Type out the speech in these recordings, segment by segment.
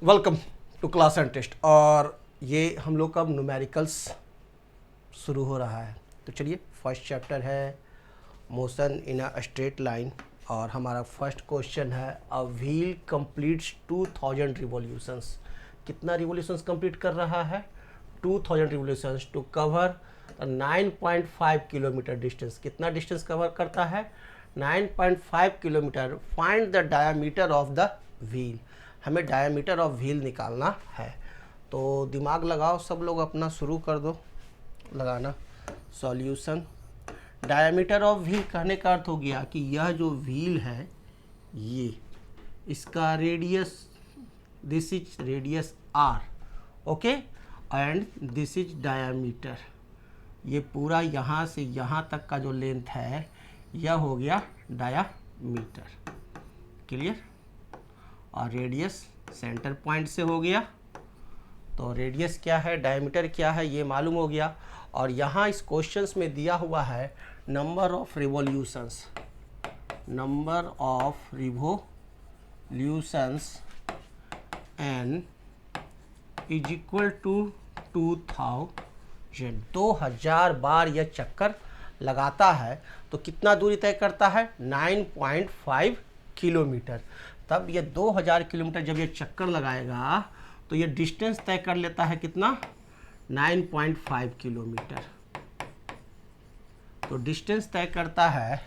Welcome to class and test. और ये हम लोग का अब न्यूमेरिकल्स शुरू हो रहा है। तो चलिए, फर्स्ट चैप्टर है motion in a straight line और हमारा फर्स्ट क्वेश्चन है अ व्हील कंप्लीट्स 2000 रिवॉल्यूशंस। कितना रिवॉल्यूशंस कंप्लीट कर रहा है? 2000 revolutions to cover 9.5 kilometre distance. कितना डिस्टेंस कवर करता है? 9.5 kilometre. Find the diameter of the wheel. हमें डायामीटर ऑफ व्हील निकालना है। तो दिमाग लगाओ सब लोग, अपना शुरू कर दो लगाना। सॉल्यूशन। डायामीटर ऑफ व्हील कहने का अर्थ हो गया कि यह जो व्हील है ये, इसका radius, this is radius R, okay, and this is diameter. ये पूरा यहाँ से यहाँ तक का जो लेंथ है यह हो गया डायामीटर। क्लियर? और रेडियस सेंटर पॉइंट से हो गया। तो रेडियस क्या है, डायमीटर क्या है, ये मालूम हो गया। और यहाँ इस क्वेश्चंस में दिया हुआ है number of revolutions. Number of revolutions N is equal to 2000। 2000 बार यह चक्कर लगाता है। तो कितना दूरी तय करता है? 9.5 किलोमीटर। तब ये 2000 किलोमीटर जब ये चक्कर लगाएगा तो ये डिस्टेंस तय कर लेता है कितना? 9.5 किलोमीटर। तो डिस्टेंस तय करता है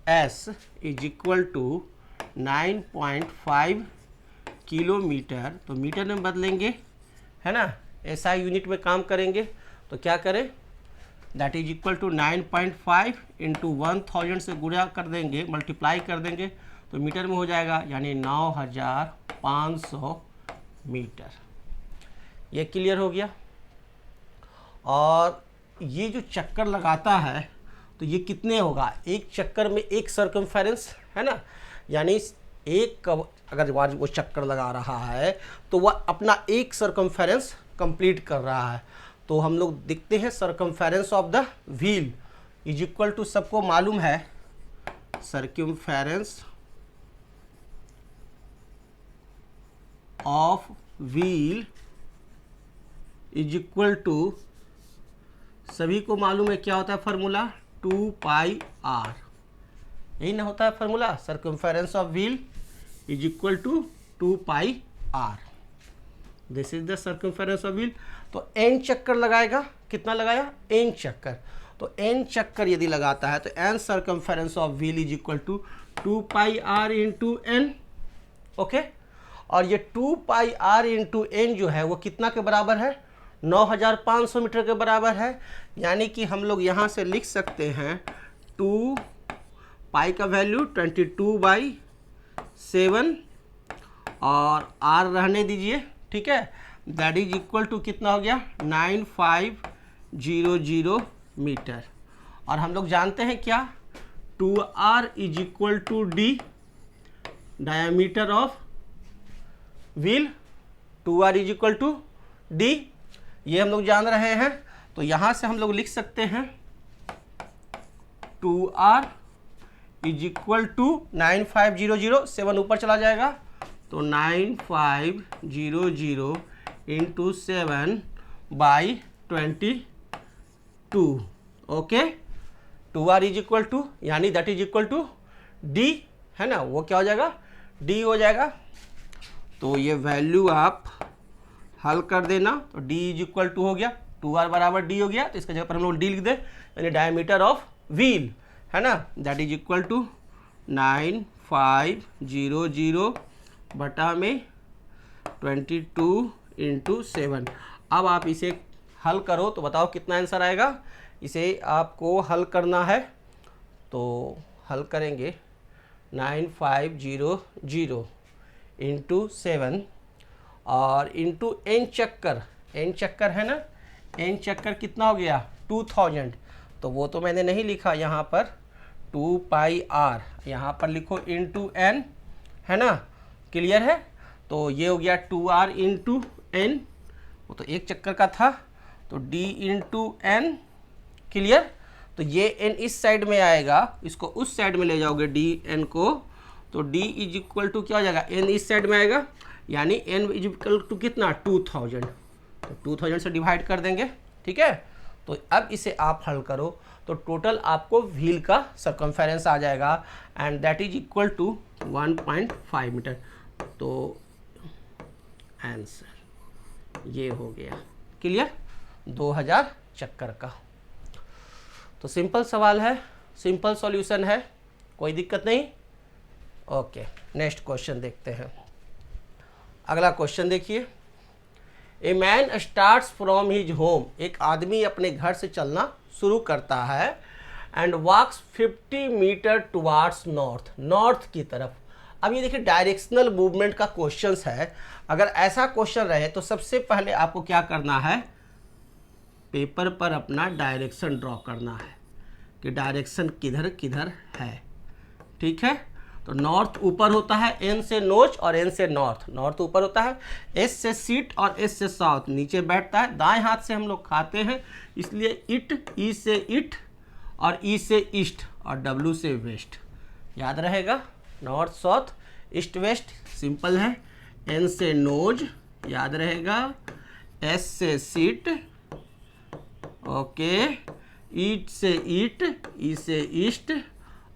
S is equal to 9.5 kilometre. तो मीटर में बदलेंगे, है ना, SI यूनिट में काम करेंगे। तो क्या करें? That is equal to 9.5 into 1000 से गुणा कर देंगे, मल्टीप्लाई कर देंगे, तो मीटर में हो जाएगा, यानी 9500 मीटर। ये क्लियर हो गया। और ये जो चक्कर लगाता है तो ये कितने होगा? एक चक्कर में एक सर्कमफेरेंस, है ना, यानी एक अगर वो चक्कर लगा रहा है तो वह अपना एक सर्कमफेरेंस कंप्लीट कर रहा है। तो हम लोग देखते हैं circumference of the wheel is equal to, सबको मालूम है, circumference of wheel is equal to, सभी को मालूम है क्या होता है फार्मूला? 2πr। यही ना होता है formula, circumference of wheel is equal to 2πr। This is the circumference of wheel. तो n चक्कर लगाएगा। कितना लगाया? n चक्कर। तो n चक्कर यदि लगाता है तो n circumference of wheel is equal to 2πr into n, okay. और ये 2πr इंटू n जो है वो कितना के बराबर है? 9500 मीटर के बराबर है। यानी कि हम लोग यहाँ से लिख सकते हैं 2 पाई का वैल्यू 22/7 और r रहने दीजिए, ठीक है। दैट इज इक्वल टू कितना हो गया? 9500 मीटर। और हम लोग जानते हैं क्या? 2r is equal to d, diameter of wheel. 2r is equal to d, ये हम लोग जान रहे हैं। तो यहाँ से हम लोग लिख सकते हैं 2r इज इक्वल टू 9500, 7 ऊपर चला जाएगा तो 9500 into 7/22, okay. 2r is equal to, यानी that is equal to d, है ना, वो क्या हो जाएगा? d हो जाएगा। तो ये वैल्यू आप हल कर देना। तो d इज इक्वल टू हो गया, 2r बराबर d हो गया। तो इसका जगह पर हम लोग d लिख दें, यानी डायमीटर ऑफ व्हील, है ना, दैट इज इक्वल टू 9500 बटा में 22 इंटू 7। अब आप इसे हल करो तो बताओ कितना आंसर आएगा। इसे आपको हल करना है तो हल करेंगे 9500 इंटू 7 और इंटू n चक्कर, n चक्कर है ना, n चक्कर कितना हो गया? 2000। तो वो तो मैंने नहीं लिखा यहाँ पर, 2πr यहाँ पर लिखो इंटू n, है ना, क्लियर है। तो ये हो गया 2r इंटू n, वो तो एक चक्कर का था, तो d इंटू n, क्लियर। तो ये n इस साइड में आएगा, इसको उस साइड में ले जाओगे d n को, तो d इज इक्वल टू क्या हो जाएगा? n इस साइड में आएगा, यानी n इज इक्वल टू कितना 2000, तो 2000 से डिवाइड कर देंगे, ठीक है। तो अब इसे आप हल करो तो टोटल आपको व्हील का सरकमफेरेंस आ जाएगा and that is equal to 1.5 metre. तो आंसर ये हो गया, क्लियर, 2000 चक्कर का। तो सिंपल सवाल है, सिंपल सॉल्यूशन है, कोई दिक्कत नहीं। ओके, नेक्स्ट क्वेश्चन देखते हैं। अगला क्वेश्चन देखिए, a man starts from his home, एक आदमी अपने घर से चलना शुरू करता है and walks 50 metre towards north, north की तरफ। अब ये देखिए डायरेक्शनल मूवमेंट का क्वेश्चन है। अगर ऐसा क्वेश्चन रहे तो सबसे पहले आपको क्या करना है, पेपर पर अपना डायरेक्शन ड्रॉ करना है कि डायरेक्शन किधर किधर है, ठीक है। तो नॉर्थ ऊपर होता है, एन से नोच और एन से नॉर्थ, नॉर्थ ऊपर होता है, एस से सीट और एस से साउथ नीचे बैठता है। दाएं हाथ से हम लोग खाते हैं, इसलिए इट, ई से इट और ई से ईस्ट और डब्ल्यू से वेस्ट, याद रहेगा। North south east west simple है। एन से नोज याद रहेगा, एस से सीट, ओके, ईट से ईट, ई से ईस्ट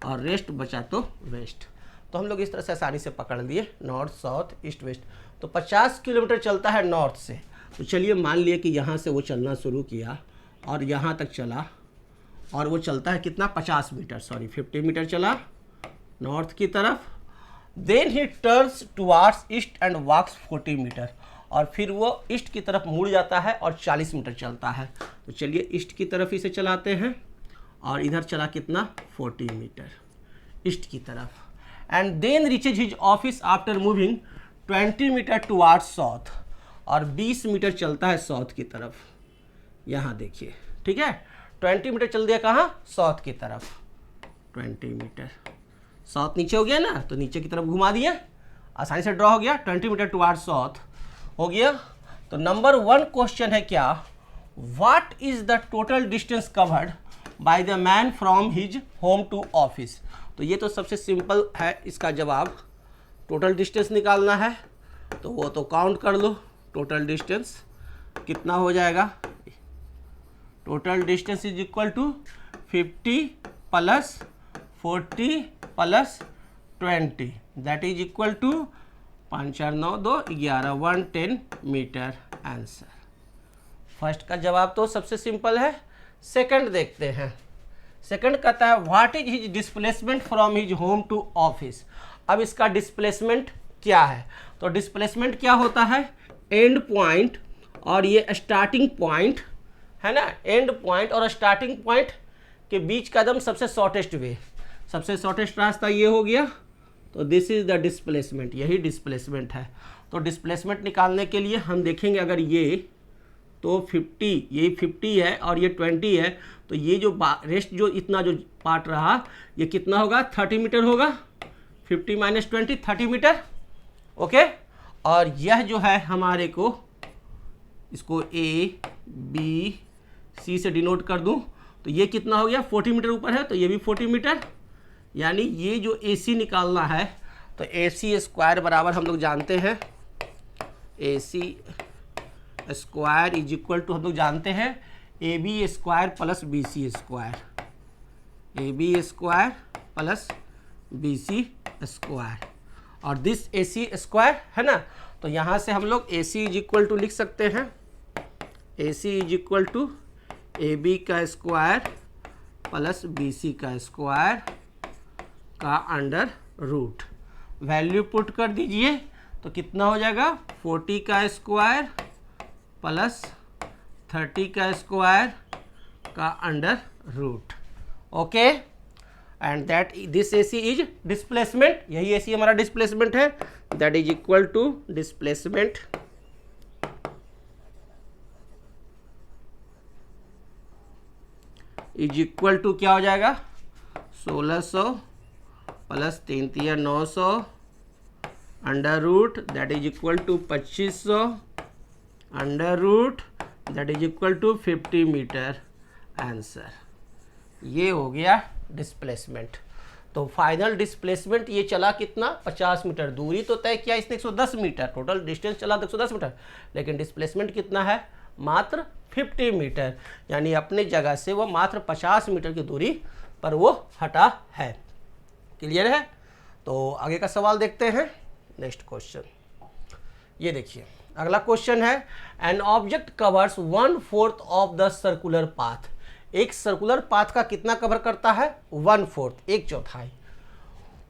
और रेस्ट बचा तो वेस्ट। तो हम लोग इस तरह से आसानी से पकड़ लिए, नॉर्थ साउथ ईस्ट वेस्ट। तो 50 किलोमीटर चलता है नॉर्थ से। तो चलिए मान लिए कि यहाँ से वो चलना शुरू किया और यहाँ तक चला, और वो चलता है कितना 50 मीटर, सॉरी 50 मीटर चला नॉर्थ की तरफ। Then he turns towards east and walks 40 metre, और फिर वो ईस्ट की तरफ मुड़ जाता है और 40 मीटर चलता है। तो चलिए ईस्ट की तरफ इसे चलाते हैं, और इधर चला कितना 40 मीटर ईस्ट की तरफ। And then reaches his office after moving 20 metre towards south, और 20 मीटर चलता है साउथ की तरफ। यहाँ देखिए, ठीक है, 20 मीटर चल दिया कहाँ, साउथ की तरफ। 20 मीटर साउथ नीचे हो गया ना, तो नीचे की तरफ घुमा दिया, आसानी से ड्रॉ हो गया, 20 मीटर टुवार्ड्स साउथ हो गया। तो नंबर 1 क्वेश्चन है क्या, what is the total distance covered by the man from his home to office. तो ये तो सबसे सिंपल है, इसका जवाब टोटल डिस्टेंस निकालना है, तो वो तो काउंट कर लो। टोटल डिस्टेंस कितना हो जाएगा, total distance is equal to 50 plus 40 plus 20, that is equal to 5 4 9 2 11 110 metre answer. First का जवाब तो सबसे सिंपल है। सेकंड देखते हैं। सेकंड कहता है what is his displacement from his home to office. अब इसका डिस्प्लेसमेंट क्या है, तो डिस्प्लेसमेंट क्या होता है, एंड पॉइंट और ये स्टार्टिंग पॉइंट है ना, एंड पॉइंट और स्टार्टिंग पॉइंट के बीच का एकदम सबसे शॉर्टेस्ट वे, सबसे शॉर्टेस्ट रास्ता ये हो गया। तो दिस इज द डिस्प्लेसमेंट, यही डिस्प्लेसमेंट है। तो डिस्प्लेसमेंट निकालने के लिए हम देखेंगे, अगर ये तो 50, ये 50 है और ये 20 है, तो ये जो रेस्ट जो इतना जो पार्ट रहा ये कितना होगा, 30 मीटर होगा। 50 माइनस 20 30 मीटर, ओके। और यह जो है हमारे को, इसको ए बी सी से डिनोट कर दूं, तो ये कितना हो गया, 40 मीटर ऊपर है, तो ये भी 40 मीटर। यानी ये जो ए सी निकालना है, तो ए सी स्क्वायर बराबर हम लोग जानते हैं, A C square is equal to हम लोग जानते हैं A B square plus B C square, A B square plus B C square, और दिस ए सी स्क्वायर है ना। तो यहाँ से हम लोग A C is equal to लिख सकते हैं, A C is equal to A B का स्क्वायर प्लस बी सी का स्क्वायर का अंडर रूट। वैल्यू पुट कर दीजिए, तो कितना हो जाएगा, 40 का स्क्वायर प्लस 30 का स्क्वायर का under root, okay. And that this A C is displacement, यही ए सी हमारा डिस्प्लेसमेंट है, that is equal to displacement is equal to क्या हो जाएगा, 1600 plus 3 3 900 under root that is equal to 2500 under root that is equal to 50 metre answer. ये हो गया displacement. तो फाइनल डिस्प्लेसमेंट ये चला कितना 50 मीटर, दूरी तो तय किया इसने 110 मीटर, टोटल डिस्टेंस चला 110 मीटर, लेकिन डिस्प्लेसमेंट कितना है मात्र 50 मीटर, यानी अपने जगह से वो मात्र 50 मीटर की दूरी पर वो हटा है। क्लियर है? तो आगे का सवाल देखते हैं। नेक्स्ट क्वेश्चन ये देखिए, अगला क्वेश्चन है an object covers 1/4 of the circular path. एक सर्कुलर पाथ का कितना कवर करता है 1/4, 1/4।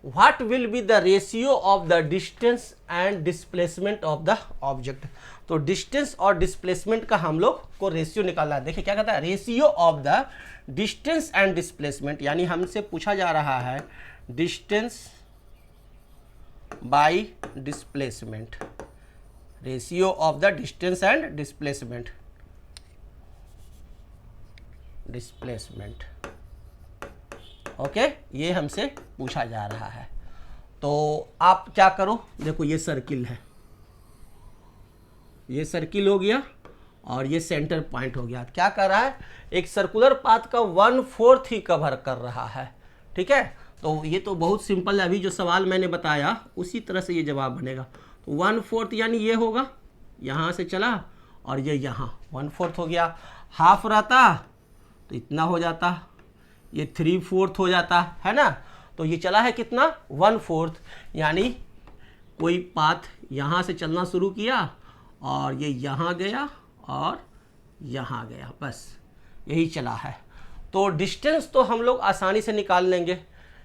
What will be the ratio of the distance and displacement of the object. तो डिस्टेंस और डिस्प्लेसमेंट का हम लोग को रेशियो निकालना है। देखिए क्या कहता है, ratio of the distance and displacement, यानी हमसे पूछा जा रहा है distance by displacement, ratio of the distance and displacement, okay, ये हमसे पूछा जा रहा है। तो आप क्या करो, देखो ये सर्किल है, ये सर्किल हो गया और ये सेंटर पॉइंट हो गया। क्या कर रहा है, एक सर्कुलर पाथ का 1/4 ही कवर कर रहा है। ठीक है, तो ये तो बहुत सिंपल है, अभी जो सवाल मैंने बताया उसी तरह से ये जवाब बनेगा। तो 1/4 यानी ये होगा, यहाँ से चला और ये यहाँ 1/4 हो गया। हाफ रहता तो इतना हो जाता, ये 3/4 हो जाता है ना। तो ये चला है कितना 1/4, यानी कोई पाथ यहाँ से चलना शुरू किया और ये यहाँ गया और यहाँ गया, बस यही चला है। तो डिस्टेंस तो हम लोग आसानी से निकाल लेंगे।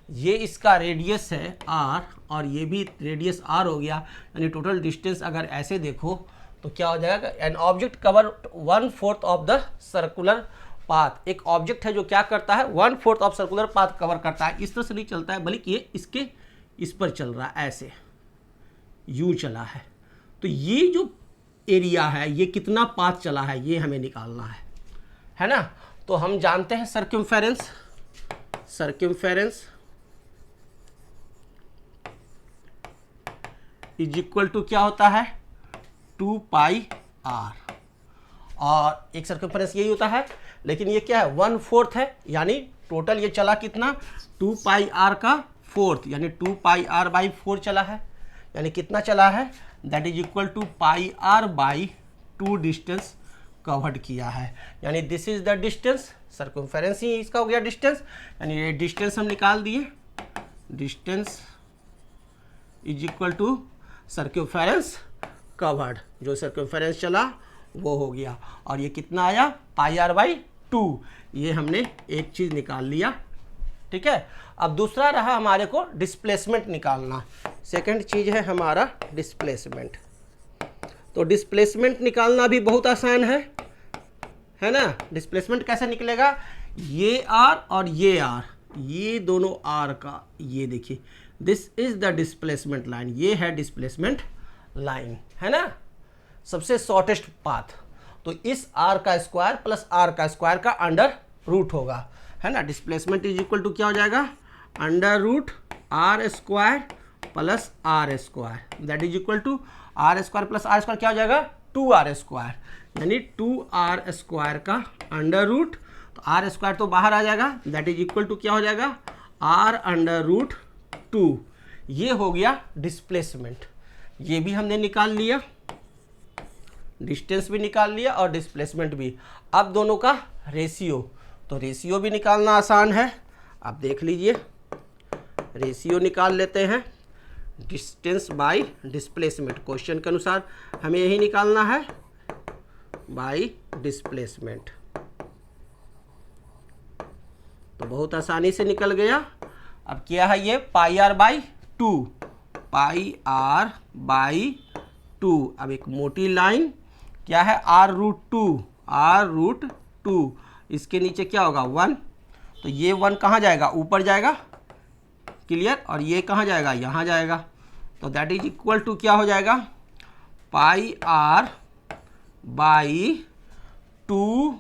ये इसका रेडियस है r और ये भी रेडियस r हो गया, यानी टोटल डिस्टेंस अगर ऐसे देखो तो क्या हो जाएगा, an object cover 1/4 of the circular path. एक ऑब्जेक्ट है जो क्या करता है 1/4 ऑफ सर्कुलर पाथ कवर करता है। इस तरह से नहीं चलता है, बल्कि ये इसके इस पर चल रहा है, ऐसे यूं चला है। तो ये जो एरिया है ये कितना पाथ चला है ये हमें निकालना है ना। तो हम जानते हैं सर्कम्फेरेंस, इज इक्वल टू क्या होता है 2πr, और एक सर्कम्फेरेंस यही होता है, लेकिन ये क्या है 1/4 है, यानी टोटल ये चला कितना 2πr का 4th, यानी 2πr/4 चला है, यानी कितना चला है that is equal to πr/2 distance covered किया है। यानी this is the distance, circumference ही इसका हो गया डिस्टेंस, यानी ये डिस्टेंस हम निकाल दिए, distance is equal to circumference covered, जो सर्कम्फेरेंस चला वो हो गया, और ये कितना आया πr/2, ये हमने एक चीज़ निकाल लिया। ठीक है, अब दूसरा रहा हमारे को डिस्प्लेसमेंट निकालना। सेकंड चीज़ है हमारा डिस्प्लेसमेंट। तो डिस्प्लेसमेंट निकालना भी बहुत आसान है ना। डिस्प्लेसमेंट कैसे निकलेगा, ये r और ये r, ये दोनों r का, ये देखिए this is the displacement line, ये है डिस्प्लेसमेंट लाइन, है ना, सबसे शॉर्टेस्ट पाथ। तो इस r का स्क्वायर प्लस r का स्क्वायर का अंडर रूट होगा, है ना। डिस्प्लेसमेंट इज इक्वल टू क्या हो जाएगा √r square plus r square, that is equal to r square plus r square क्या हो जाएगा 2r स्क्वायर, यानी 2r स्क्वायर का अंडर रूट, तो r स्क्वायर तो बाहर आ जाएगा, दैट इज इक्वल टू क्या हो जाएगा r√2। ये हो गया डिस्प्लेसमेंट, ये भी हमने निकाल लिया, डिस्टेंस भी निकाल लिया और डिस्प्लेसमेंट भी। अब दोनों का रेशियो, तो रेशियो भी निकालना आसान है, आप देख लीजिए, रेशियो निकाल लेते हैं, डिस्टेंस बाय डिस्प्लेसमेंट, क्वेश्चन के अनुसार हमें यही निकालना है बाय डिस्प्लेसमेंट। तो बहुत आसानी से निकल गया। अब क्या है ये πr/2, πr/2। अब एक मोटी लाइन क्या है r√2, इसके नीचे क्या होगा 1, तो ये 1 कहाँ जाएगा, ऊपर जाएगा, क्लियर, और ये कहाँ जाएगा, यहाँ जाएगा। तो दैट इज इक्वल टू क्या हो जाएगा πr/2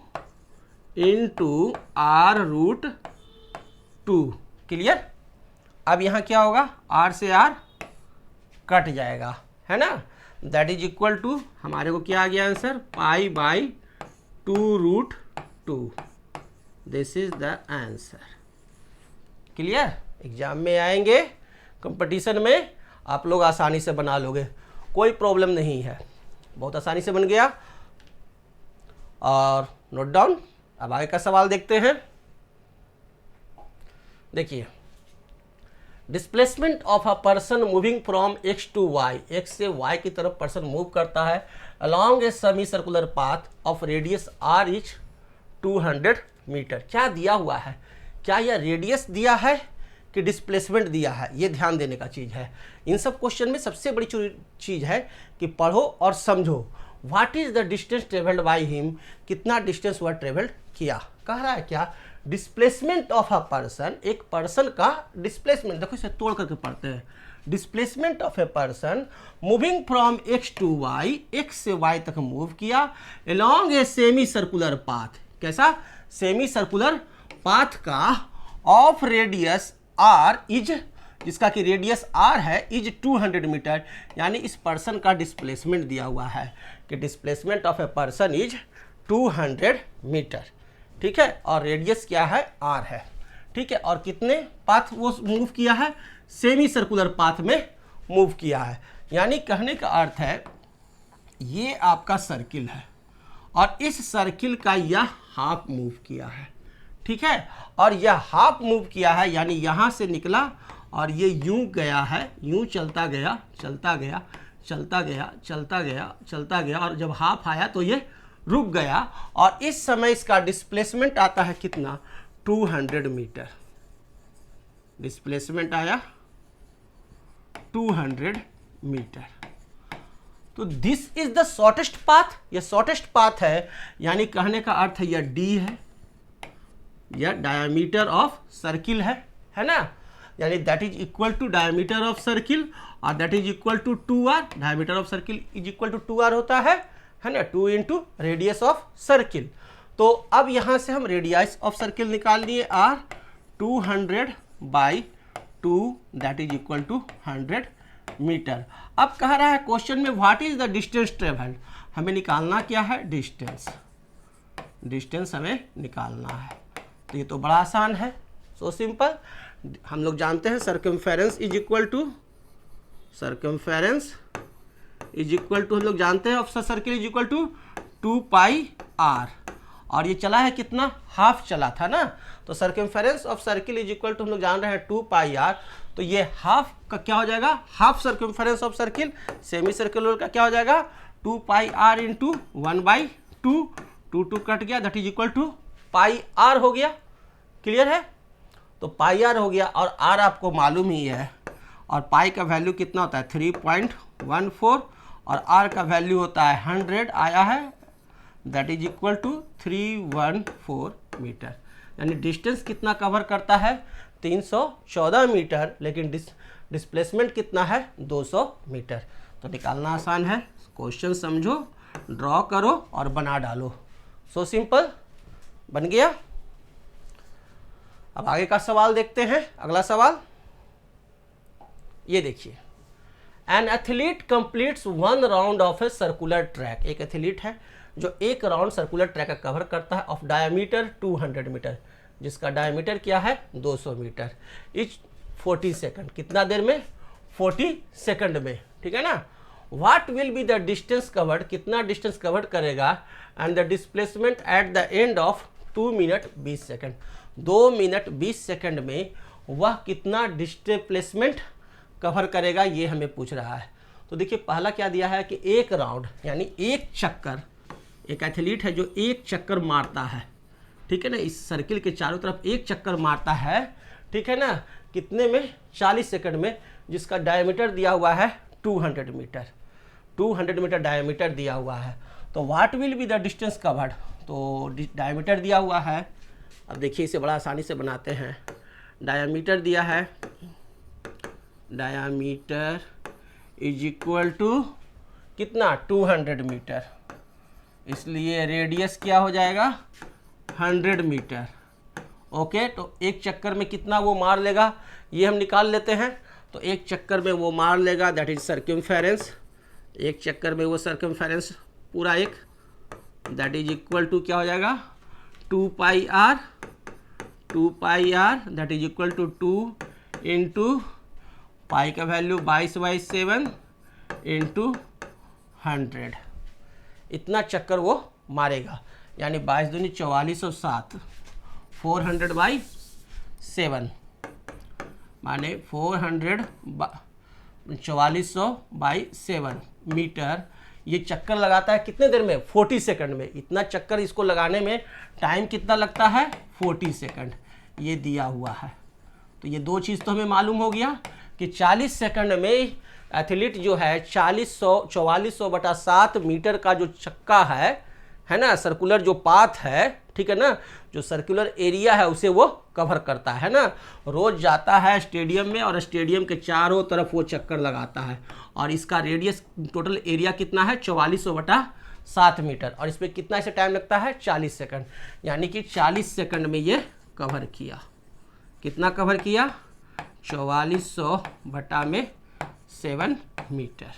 इंटू r√2, क्लियर। अब यहाँ क्या होगा, r से r कट जाएगा, है ना। दैट इज इक्वल टू हमारे को क्या आ गया answer π/2√2, this is the answer, clear. Exam में आएंगे, कंपटीशन में आप लोग आसानी से बना लोगे, कोई प्रॉब्लम नहीं है, बहुत आसानी से बन गया। और नोट डाउन। अब आगे का सवाल देखते हैं। देखिए, displacement of a person moving from X to Y, X से वाई की तरफ पर्सन मूव करता है along a semi circular path of radius R is 200 metre. क्या दिया हुआ है, क्या यह रेडियस दिया है कि डिस्प्लेसमेंट दिया है, ये ध्यान देने का चीज़ है। इन सब क्वेश्चन में सबसे बड़ी चीज़ है कि पढ़ो और समझो। What is the distance travelled by him, कितना डिस्टेंस वह ट्रेवल्ड किया। कह रहा है क्या, डिस्प्लेसमेंट ऑफ अ पर्सन, एक पर्सन का डिस्प्लेसमेंट, देखो इसे तोड़ करके पढ़ते हैं। Displacement of a person moving from X to Y, X से वाई तक मूव किया along a semi circular path, कैसा, सेमी सर्कुलर पाथ का ऑफ रेडियस आर इज, जिसका कि रेडियस आर है, इज 200 मीटर। यानी इस पर्सन का डिस्प्लेसमेंट दिया हुआ है कि displacement of a person is 200 metre, ठीक है, और रेडियस क्या है, आर है, ठीक है। और कितने पाथ वो मूव किया है, सेमी सर्कुलर पाथ में मूव किया है। यानी कहने का अर्थ है ये आपका सर्किल है और इस सर्किल का यह हाफ मूव किया है, ठीक है, और यह हाफ मूव किया है, यानी यहाँ से निकला और ये यूं गया है, यूं चलता गया चलता गया चलता गया चलता गया चलता गया, और जब हाफ आया तो ये रुक गया, और इस समय इसका डिस्प्लेसमेंट आता है कितना, 200 मीटर। डिस्प्लेसमेंट आया 200 मीटर। तो this is the shortest path, यह शॉर्टेस्ट पाथ है, यानी कहने का अर्थ है यह डी है, यह डायमीटर ऑफ सर्किल है ना, यानी that is equal to diameter of circle, और that is equal to 2r, diameter of circle is equal to 2r होता है ना, 2 इंटू रेडियस ऑफ सर्किल। तो अब यहां से हम रेडियस ऑफ सर्किल निकाल लिए r, 200 by 2 that is equal to 100 metre. अब कह रहा है क्वेश्चन में what is the distance travelled, हमें निकालना क्या है, डिस्टेंस, डिस्टेंस हमें निकालना है। तो ये तो बड़ा आसान है, सो सिंपल। हम लोग जानते हैं circumference is equal to, circumference is equal to, हम लोग जानते हैं of circle is equal to 2 pi R, और ये चला है कितना, हाफ चला था ना, तो circumference of circle is equal to हम लोग जान रहे हैं 2 पाई आर, तो ये हाफ का क्या हो जाएगा, half circumference of circle, semi circular का क्या हो जाएगा, 2 पाई आर इंटू 1/2, 2 कट गया, that is equal to pi R हो गया। क्लियर है, तो पाई आर हो गया, और आर आपको मालूम ही है, और पाई का वैल्यू कितना होता है 3.14, और आर का वैल्यू होता है 100 आया है, that is equal to 314 metre. यानी डिस्टेंस कितना कवर करता है, 314 मीटर, लेकिन डिस्प्लेसमेंट कितना है, 200 मीटर। तो निकालना आसान है, क्वेश्चन समझो, ड्रॉ करो और बना डालो, सो सिंपल, बन गया। अब आगे का सवाल देखते हैं। अगला सवाल ये देखिए, an athlete completes 1 round of a circular track, एक एथलीट है जो एक राउंड सर्कुलर ट्रैक का कवर करता है ऑफ डायमीटर 200 मीटर, जिसका डायमीटर क्या है 200 मीटर, इच 40 सेकंड, कितना देर में, 40 सेकंड में, ठीक है ना। What will be the distance covered, कितना डिस्टेंस कवर्ड करेगा, and the displacement at the end of 2 minute 20 second, 2 minute 20 second में वह कितना डिस्प्लेसमेंट कवर करेगा, ये हमें पूछ रहा है। तो देखिए पहला क्या दिया है कि एक राउंड, यानी एक चक्कर, एक एथलीट है जो एक चक्कर मारता है, ठीक है ना, इस सर्किल के चारों तरफ एक चक्कर मारता है, ठीक है ना, कितने में, 40 सेकंड में, जिसका डायमीटर दिया हुआ है 200 मीटर, 200 मीटर डायमीटर दिया हुआ है। तो what will be the distance covered, तो डायमीटर दिया हुआ है, अब देखिए इसे बड़ा आसानी से बनाते हैं, डायमीटर दिया है, डायमीटर इज इक्वल टू कितना, 200 मीटर, इसलिए रेडियस क्या हो जाएगा 100 मीटर। ओके, तो एक चक्कर में कितना वो मार लेगा ये हम निकाल लेते हैं। तो एक चक्कर में वो मार लेगा, दैट इज सर्कमफेरेंस, एक चक्कर में वो सर्कमफेरेंस पूरा एक, दैट इज इक्वल टू क्या हो जाएगा 2 pi r, that is equal to 2 into pi का वैल्यू 22/7 इंटू 100, इतना चक्कर वो मारेगा। यानी 22 दूनी 44 और 7 400/7 माने 4400/7 मीटर ये चक्कर लगाता है कितने देर में? 40 सेकंड में। इतना चक्कर इसको लगाने में टाइम कितना लगता है? 40 सेकंड, ये दिया हुआ है। तो ये दो चीज़ तो हमें मालूम हो गया कि 40 सेकंड में एथलीट जो है 4400/7 मीटर का जो चक्का है ना, सर्कुलर जो पाथ है, ठीक है ना, जो सर्कुलर एरिया है उसे वो कवर करता है ना। रोज जाता है स्टेडियम में और स्टेडियम के चारों तरफ वो चक्कर लगाता है और इसका रेडियस टोटल एरिया कितना है? 4400/7 मीटर। और इस पर कितना इसे टाइम लगता है? 40 सेकंड। यानी कि 40 सेकंड में ये कवर किया। कितना कवर किया? 4400/7 मीटर।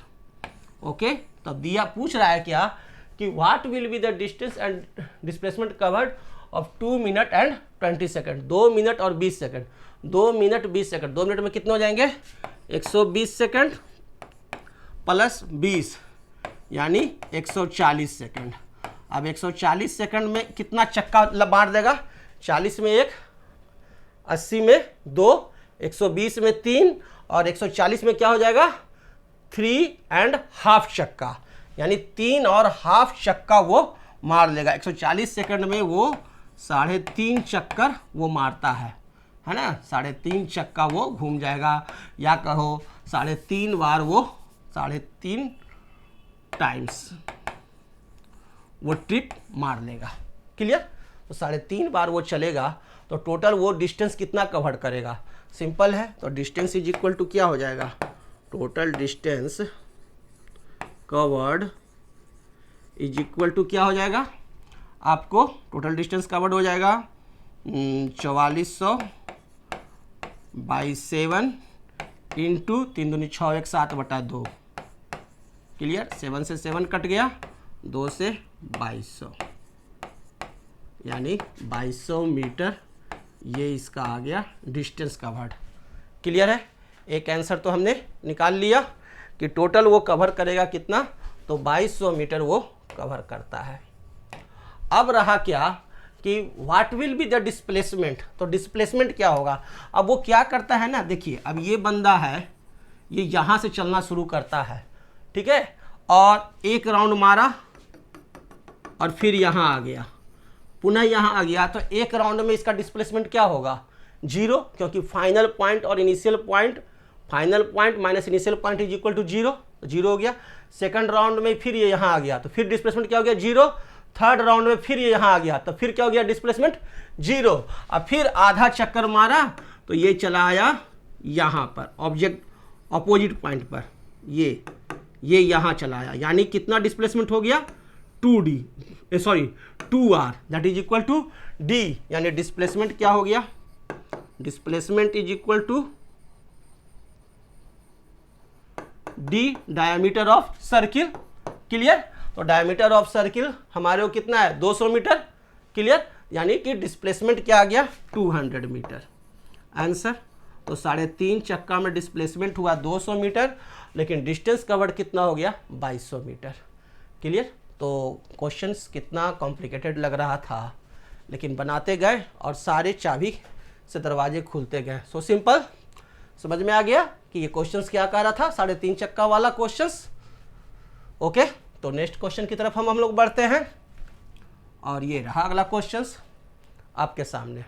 ओके, तो दिया पूछ रहा है क्या कि what will be the distance and displacement covered of 2 minute and 20 second. 2 minute और 20 सेकंड। 2 मिनट 20 सेकंड, 2 मिनट में कितने हो जाएंगे? 120 सेकंड प्लस 20 यानी 140 सेकंड। अब 140 सेकंड में कितना चक्का बांट देगा? 40 में 1, 80 में 2, 120 में 3 और 140 में क्या हो जाएगा? 3.5 चक्का। यानी 3.5 चक्का वो मार लेगा। 140 सेकंड में वो 3.5 चक्कर वो मारता है ना। 3.5 चक्का वो घूम जाएगा, या कहो 3.5 बार वो 3.5 टाइम्स वो ट्रिप मार लेगा। क्लियर? तो 3.5 बार वो चलेगा तो टोटल वो डिस्टेंस कितना कवर करेगा? सिंपल है, तो डिस्टेंस इज इक्वल टू क्या हो जाएगा? Total distance covered is equal to क्या हो जाएगा? आपको टोटल डिस्टेंस कवर्ड हो जाएगा 4400/7 इंटू 3 दूनी 6 1 7/2। क्लियर? 7 से 7 कट गया, 2 से 2200 यानी 2200 मीटर ये इसका आ गया डिस्टेंस कवर्ड। क्लियर है? एक आंसर तो हमने निकाल लिया कि टोटल वो कवर करेगा कितना, तो 2200 मीटर वो कवर करता है। अब रहा क्या कि what will be the displacement. तो डिस्प्लेसमेंट क्या होगा? अब वो क्या करता है ना, देखिए अब ये बंदा है, ये यहाँ से चलना शुरू करता है, ठीक है, और एक राउंड मारा और फिर यहाँ आ गया, पुनः यहाँ आ गया, तो एक राउंड में इसका डिस्प्लेसमेंट क्या होगा? 0, क्योंकि फाइनल पॉइंट और initial point, final point minus initial point is equal to 0, 0 हो गया। सेकंड राउंड में फिर ये यहाँ आ गया तो फिर डिस्प्लेसमेंट क्या हो गया? 0। थर्ड राउंड में फिर ये यहाँ आ गया तो फिर क्या हो गया? डिस्प्लेसमेंट 0। अब फिर आधा चक्कर मारा तो ये चला आया यहाँ पर, ऑब्जेक्ट अपोजिट पॉइंट पर, ये यहाँ चला आया, यानी कितना डिस्प्लेसमेंट हो गया? 2r, that is equal to d। यानी डिस्प्लेसमेंट क्या हो गया? Displacement is equal to d diameter of circle. Clear? तो डायमीटर ऑफ सर्किल हमारे को कितना है? 200 मीटर। क्लियर? यानी कि डिस्प्लेसमेंट क्या आ गया? 200 मीटर। आंसर तो 3.5 चक्का में डिस्प्लेसमेंट हुआ 200 मीटर, लेकिन डिस्टेंस कवर्ड कितना हो गया? 2200 मीटर। क्लियर? तो क्वेश्चंस कितना कॉम्प्लिकेटेड लग रहा था, लेकिन बनाते गए और सारे चाबी से दरवाजे खुलते गए। सो सिंपल, समझ में आ गया कि ये क्वेश्चंस क्या कह रहा था? 3.5 चक्का वाला क्वेश्चंस। ओके, तो नेक्स्ट क्वेश्चन की तरफ हम लोग बढ़ते हैं और ये रहा अगला क्वेश्चंस आपके सामने।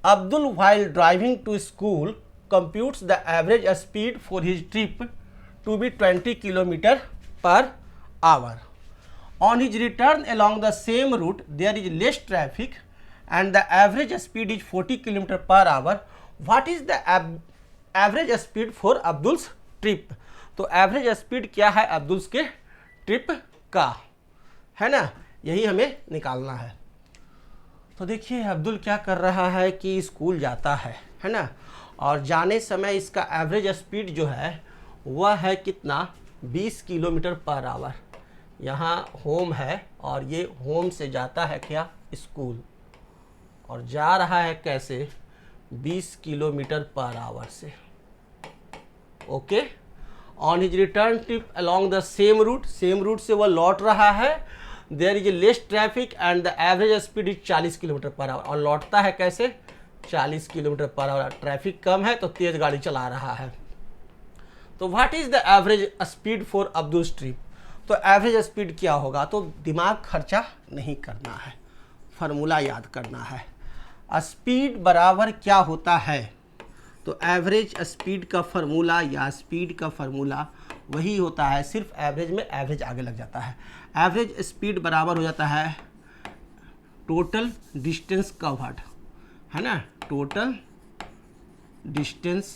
Abdul while driving to school computes the average speed for his trip to be 20 km/h. On his return along the same route, there is less traffic and the average speed is 40 km/h. What is the average speed for Abdul's trip? तो average speed क्या है Abdul's के trip का, है ना, यही हमें निकालना है। तो देखिए अब्दुल क्या कर रहा है कि स्कूल जाता है ना, और जाने समय इसका एवरेज स्पीड जो है वह है कितना? 20 km/h। यहाँ होम है और ये होम से जाता है क्या? स्कूल, और जा रहा है कैसे? 20 किलोमीटर पर आवर से। Okay, on his return trip along the same route से वह लौट रहा है। There is less traffic and the average speed is 40 kilometre per hour. और लौटता है कैसे? 40 किलोमीटर पर आवर। ट्रैफिक कम है तो तेज गाड़ी चला रहा है। तो what is the average speed for Abdul trip? तो एवरेज स्पीड क्या होगा? तो दिमाग खर्चा नहीं करना है, फार्मूला याद करना है। स्पीड बराबर क्या होता है? तो एवरेज स्पीड का फार्मूला या स्पीड का फार्मूला वही होता है, सिर्फ एवरेज में एवरेज आगे लग जाता है। एवरेज स्पीड बराबर हो जाता है टोटल डिस्टेंस कवर्ड, है ना, total distance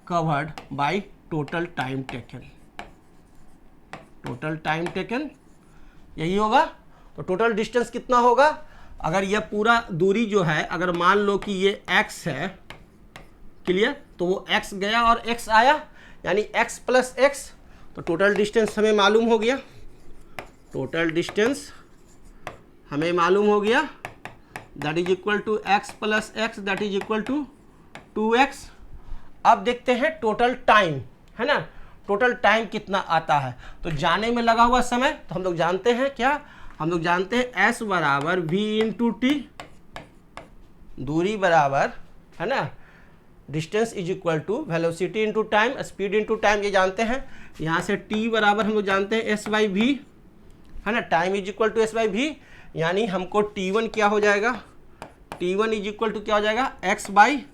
covered by total time taken. Total time taken यही होगा। तो टोटल डिस्टेंस कितना होगा? अगर यह पूरा दूरी जो है, अगर मान लो कि ये x है, क्लियर, तो वो x गया और x आया, यानी x प्लस x। तो टोटल डिस्टेंस हमें मालूम हो गया, टोटल डिस्टेंस हमें मालूम हो गया, that is equal to x plus x, that is equal to 2x। अब देखते हैं टोटल टाइम, है ना, टोटल टाइम कितना आता है। तो जाने में लगा हुआ समय, तो हम लोग जानते हैं क्या? हम लोग जानते हैं s बराबर v इंटू टी, दूरी बराबर, है ना, distance is equal to velocity into time, speed into time, ये जानते हैं। यहाँ से t बराबर हम लोग जानते हैं s बाई वी, है ना, time is equal to s by V, यानी हमको t1 क्या हो जाएगा? t1 इज इक्वल टू क्या हो जाएगा? x बाई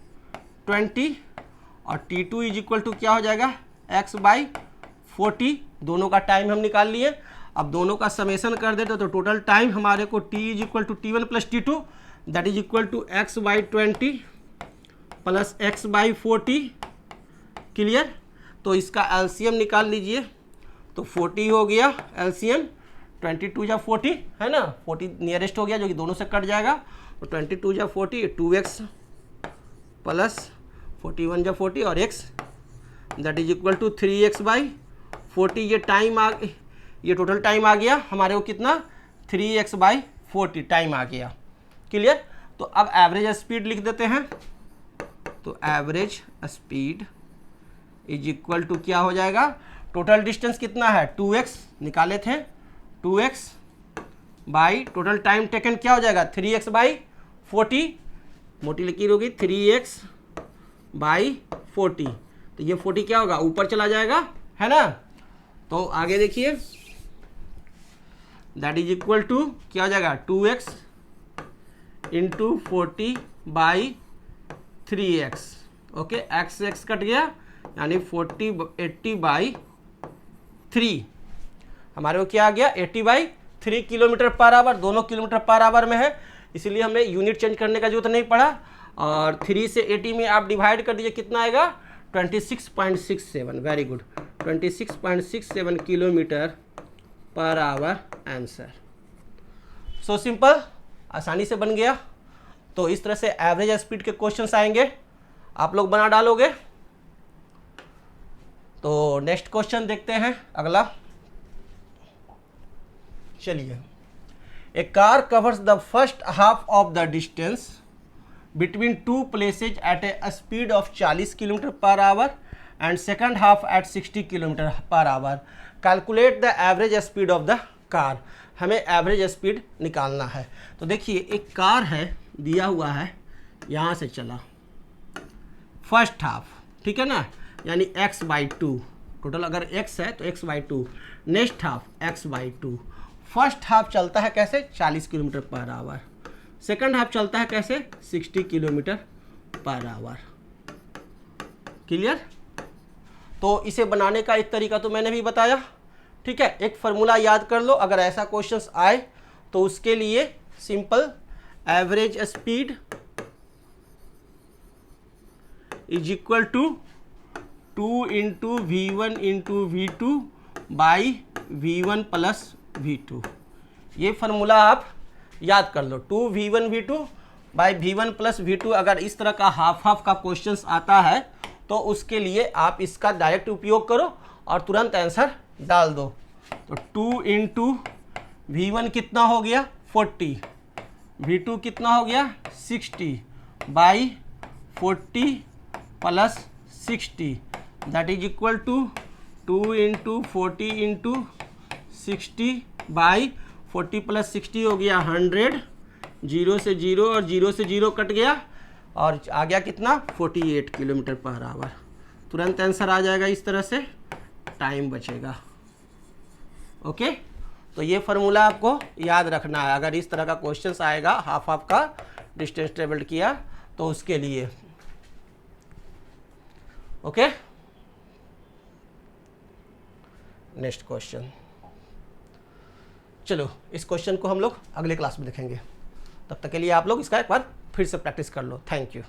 20, और t2 इज इक्वल टू क्या हो जाएगा? x by 40। दोनों का टाइम हम निकाल लिए। अब दोनों का समेशन कर देते तो टोटल टाइम हमारे को t is equal to t1 plus t2, that is equal to x by 20 plus x by 40। Clear? तो इसका एलसीएम निकाल लीजिए, तो 40 हो गया एलसीएम, 22 या 40, है ना, 40 नियरेस्ट हो गया जो कि दोनों से कट जाएगा। तो 22 या 40, 2x प्लस 41 या 40 और x, that is equal to 3x by 40। ये टाइम ये टोटल टाइम आ गया हमारे को कितना? 3x बाई 40 टाइम आ गया। क्लियर? तो अब एवरेज स्पीड लिख देते हैं। तो average speed is equal to क्या हो जाएगा? टोटल डिस्टेंस कितना है? 2x निकाले थे, 2x by total time taken क्या हो जाएगा? 3x बाई 40, मोटी लकीर होगी 3x बाई 40। तो ये 40 क्या होगा? ऊपर चला जाएगा, है ना। तो आगे देखिए, दैट इज इक्वल टू क्या हो जाएगा? 2x into 40 by 3x। Okay, x cut गया, यानी 80 बाई 3। हमारे को क्या आ गया? 80 बाई 3 किलोमीटर पर आवर। दोनों किलोमीटर पर आवर में है, इसीलिए हमने यूनिट चेंज करने का जरूरत नहीं पड़ा। और 3 से 80 में आप डिवाइड कर दीजिए, कितना आएगा? 26.67। Very good, 26.67 kilometre per our answer. So simple, आसानी से बन गया। तो इस तरह से एवरेज स्पीड के क्वेश्चंस आएंगे, आप लोग बना डालोगे। तो नेक्स्ट क्वेश्चन देखते हैं अगला। चलिए, a car covers the first half of the distance between two places at a speed of 40 km per hour and second half at 60 km per hour. Calculate the average speed of the car. हमें average speed निकालना है। तो देखिए, एक car है, दिया हुआ है, यहाँ से चला फर्स्ट हाफ, ठीक है ना, यानी x बाई 2। टोटल अगर x है तो x by 2, next half x by 2। First half चलता है कैसे? 40 kilometre per our. Second half चलता है कैसे? 60 किलोमीटर पर आवर। क्लियर? तो इसे बनाने का एक तरीका तो मैंने भी बताया, ठीक है। एक फार्मूला याद कर लो, अगर ऐसा क्वेश्चंस आए तो उसके लिए simple, average speed is equal to 2 into V1 into V2 by V1 plus V2। ये फार्मूला आप याद कर लो, 2V1 V2 by V1 plus V2। अगर इस तरह का हाफ का क्वेश्चंस आता है तो उसके लिए आप इसका डायरेक्ट उपयोग करो और तुरंत आंसर डाल दो। तो 2 इंटू V1 कितना हो गया? 40 V2 कितना हो गया 60 by 40 plus 60 that is equal to 2 into 40 into 60 by 40 plus 60 हो गया 100, 0 से 0 और 0 से 0 कट गया और आ गया कितना 48 किलोमीटर पर आवर। तुरंत आंसर आ जाएगा इस तरह से, टाइम बचेगा। ओके, तो ये फार्मूला आपको याद रखना है अगर इस तरह का क्वेश्चन आएगा हाफ हाफ का डिस्टेंस ट्रेवल्ड किया तो उसके लिए। Okay, next question. चलो इस क्वेश्चन को हम लोग अगले क्लास में देखेंगे, तब तक के लिए आप लोग इसका एक बार फिर से प्रैक्टिस कर लो। Thank you.